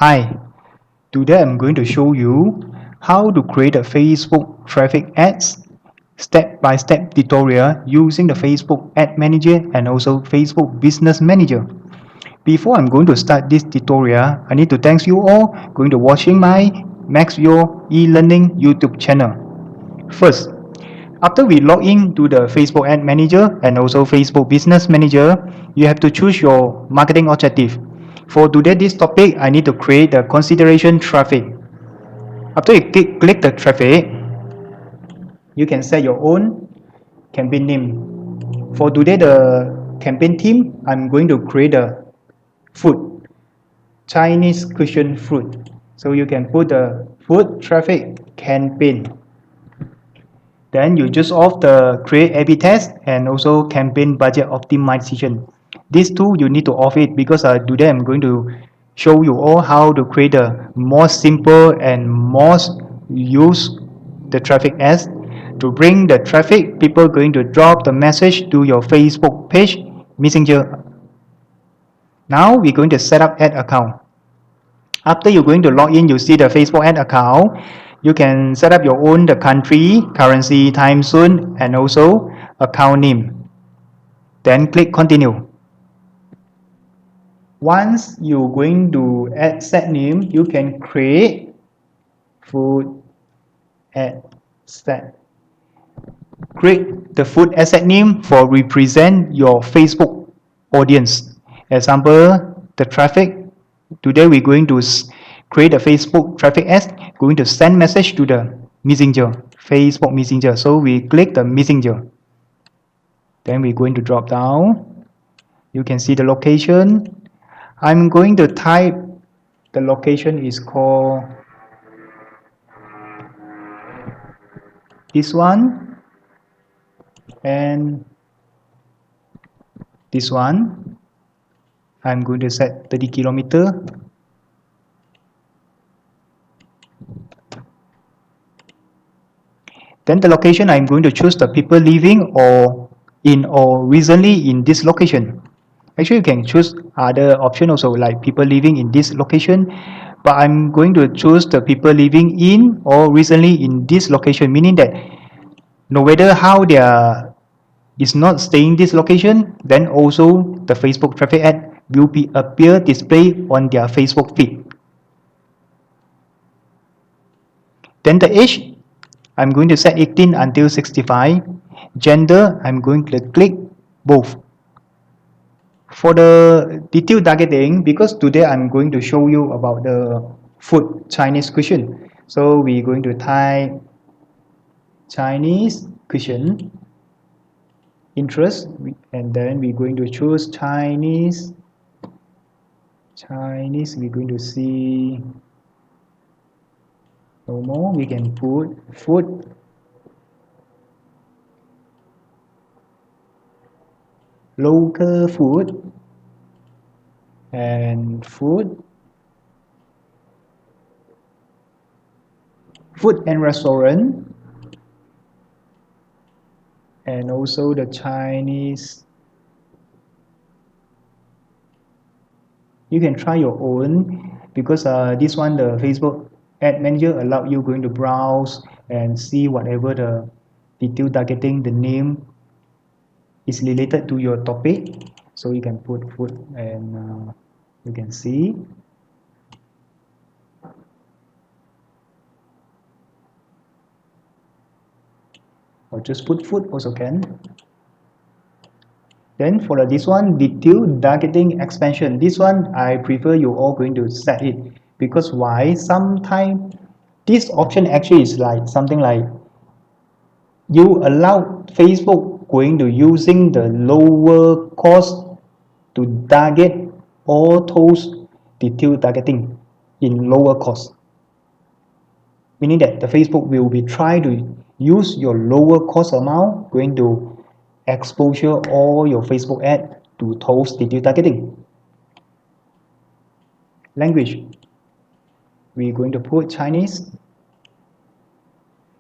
Hi, today I'm going to show you how to create a Facebook traffic ads step-by-step tutorial using the Facebook Ad Manager and also Facebook Business Manager. Before I'm going to start this tutorial, I need to thank you all going to watching my Max Your e-learning YouTube channel. First, after we log in to the Facebook Ad Manager and also Facebook Business Manager, you have to choose your marketing objective. For today this topic, I need to create the consideration traffic. After you click the traffic, you can set your own campaign name. For today the campaign theme, I'm going to create a food, Chinese cuisine food. So you can put the food traffic campaign. Then you just off the create A/B test and also campaign budget optimization. These two you need to off it because today I'm going to show you all how to create a more simple and most use the traffic ads to bring the traffic. People going to drop the message to your Facebook page messenger. Now we're going to set up ad account. After you're going to log in, you see the Facebook ad account. You can set up your own the country, currency, time zone, and also account name. Then click continue. Once you're going to add set name, you can create food ad set. Create the food asset name for represent your Facebook audience. Example, the traffic. Today we're going to create a Facebook traffic as going to send message to the messenger, Facebook messenger. So we click the messenger. Then we're going to drop down. You can see the location. I'm going to type the location is called this one and this one. I'm going to set 30 kilometer. Then the location, I'm going to choose the people living or recently in this location. Actually, you can choose other option also like people living in this location, but I'm going to choose the people living in or recently in this location, meaning that no matter how they are is not staying this location, then also the Facebook traffic ad will be appear display on their Facebook feed. Then the age, I'm going to set 18 until 65. Gender, I'm going to click both. For the detailed targeting, because today I'm going to show you about the food Chinese cuisine. So we're going to type Chinese cuisine interest, and then we're going to choose Chinese. We're going to see no more. We can put food, local food, and food and restaurant, and also the Chinese. You can try your own because this one the Facebook Ad Manager allow you going to browse and see whatever the detailed targeting, the name is related to your topic. So you can put food and you can see. Or just put food also can. Then for this one, detailed targeting expansion. This one I prefer you all going to set it because why? Sometimes this option actually is like something like you allow Facebook going to using the lower cost to target all those detailed targeting in lower cost. Meaning that the Facebook will be trying to use your lower cost amount going to exposure all your Facebook ad to those detailed targeting. Language, we're going to put Chinese.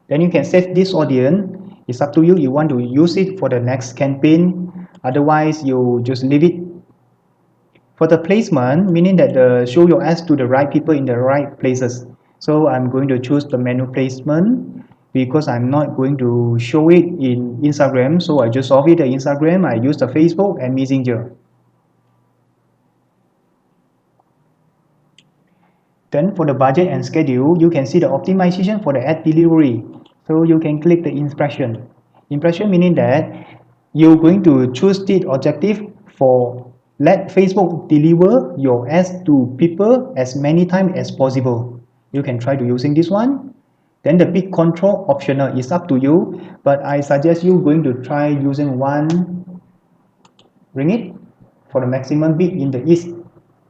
Then you can save this audience. It's up to you. You want to use it for the next campaign. Otherwise, you just leave it. For the placement, meaning that show your ads to the right people in the right places. So I'm going to choose the menu placement because I'm not going to show it in Instagram. So I just off it the Instagram. I use the Facebook and Messenger. Then for the budget and schedule, you can see the optimization for the ad delivery. So you can click the impression. Impression meaning that you're going to choose the objective for let Facebook deliver your ads to people as many times as possible. You can try to using this one. Then the bid control optional is up to you, but I suggest you going to try using one ringgit for the maximum bid in the each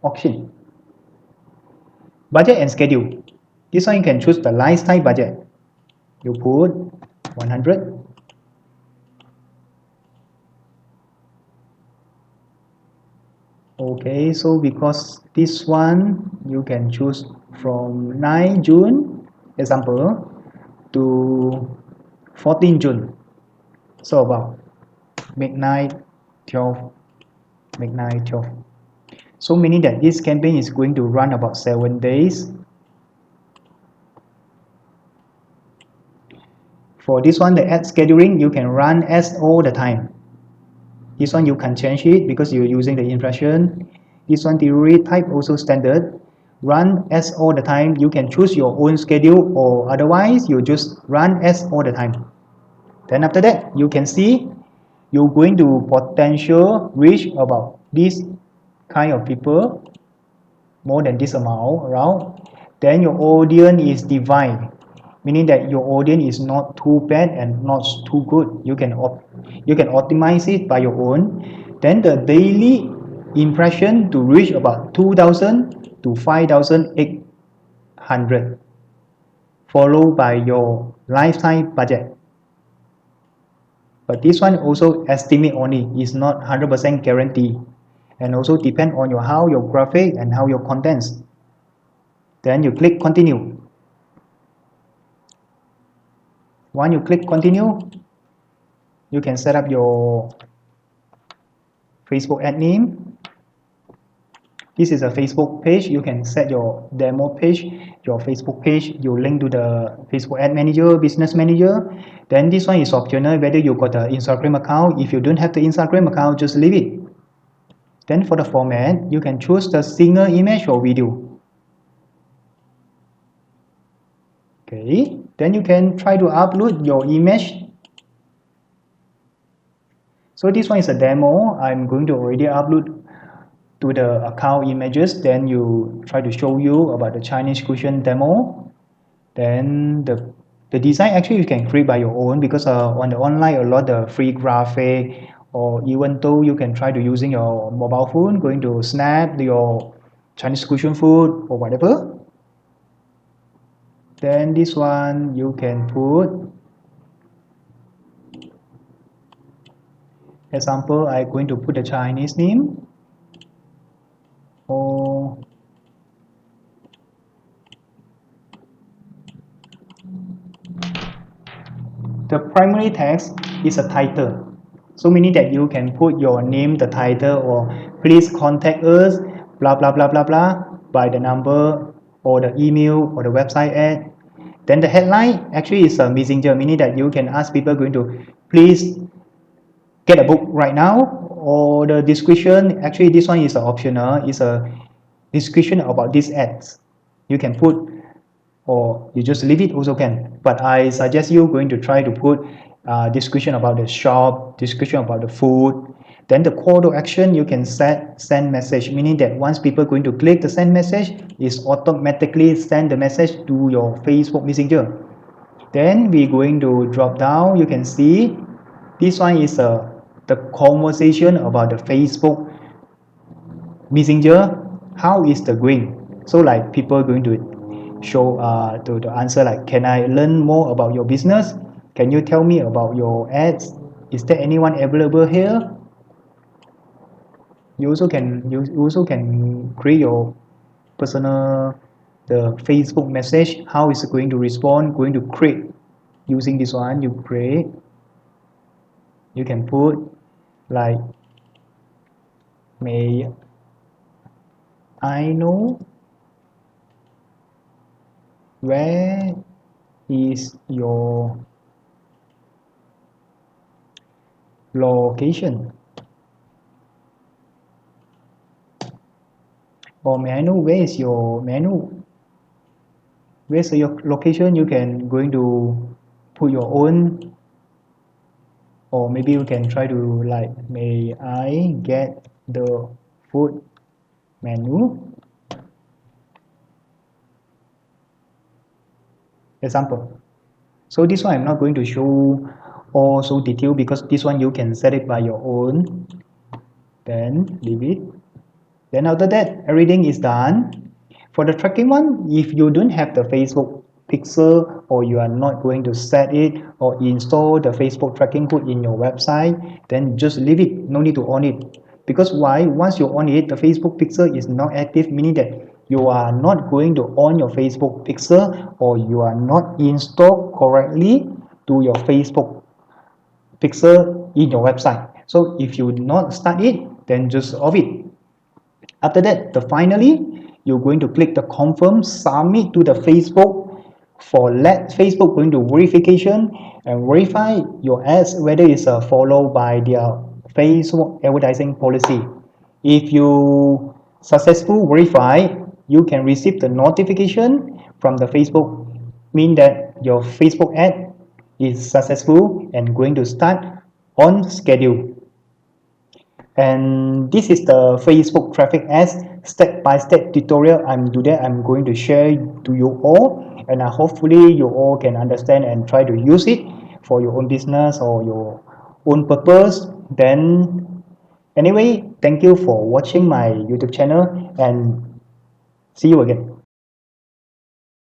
auction. Budget and schedule. This one you can choose the lifestyle budget. You put 100. Okay, so because this one you can choose from 9 June, example, to 14 June. So about midnight 12, midnight 12. So meaning that this campaign is going to run about 7 days. For this one, the ad scheduling, you can run ads all the time. This one you can change it because you're using the impression. This one delivery type also standard. Run ads all the time. You can choose your own schedule or otherwise you just run ads all the time. Then after that, you can see you're going to potential reach about this kind of people, more than this amount around. Then your audience is divided, meaning that your audience is not too bad and not too good. You can optimize it by your own. Then the daily impression to reach about 2,000 to 5,800, followed by your lifetime budget. But this one also estimate only, is not 100% guarantee, and also depend on how your graphic and how your contents. Then you click continue. Once you click continue, you can set up your Facebook ad name. This is a Facebook page. You can set your demo page, your Facebook page. You link to the Facebook ad manager, business manager. Then this one is optional whether you got the Instagram account. If you don't have the Instagram account, just leave it. Then for the format, you can choose the single image or video. Okay, then you can try to upload your image. So this one is a demo. I'm going to already upload to the account images. Then you try to show you about the Chinese cushion demo. Then the design actually you can create by your own because on the online a lot of free graphic, or even though you can try to using your mobile phone, going to snap your Chinese cushion food or whatever. Then this one you can put example. I'm going to put a Chinese name or the primary text is a title. So meaning that you can put your name, the title, or please contact us, blah blah blah blah blah, by the number or the email or the website ad. Then the headline actually is a messenger, meaning that you can ask people going to please get a book right now. Or the description, actually this one is optional, is a description about these ads. You can put, or you just leave it also can, but I suggest you going to try to put description about the shop, description about the food. Then the call to action, you can set send message, meaning that once people going to click the send message, is automatically send the message to your Facebook Messenger. Then we're going to drop down. You can see this one is the conversation about the Facebook Messenger. How is the going? So like people are going to show to answer like, can I learn more about your business? Can you tell me about your ads? Is there anyone available here? You also can create your personal the Facebook message. How is it going to respond? Going to create using this one. You create. You can put like may I know where is your location, or may I know where's your location. You can going to put your own, or maybe you can try to like, may I get the food menu, example. So this one I'm not going to show all so detailed because this one you can set it by your own. Then leave it. Then after that, everything is done. For the tracking one, if you don't have the Facebook pixel, or you are not going to set it or install the Facebook tracking code in your website, then just leave it. No need to on it. Because why? Once you on it, the Facebook pixel is not active, meaning that you are not going to on your Facebook pixel, or you are not installed correctly to your Facebook pixel in your website. So if you not start it, then just off it. After that, finally, you're going to click the confirm submit to the Facebook, for let Facebook going to verification and verify your ads whether it's followed by their Facebook advertising policy. If you successful verify, you can receive the notification from the Facebook, mean that your Facebook ad is successful and going to start on schedule. And this is the Facebook traffic ads step-by-step tutorial. I'm going to share to you all, and hopefully you all can understand and try to use it for your own business or your own purpose. Then anyway, thank you for watching my YouTube channel, and see you again.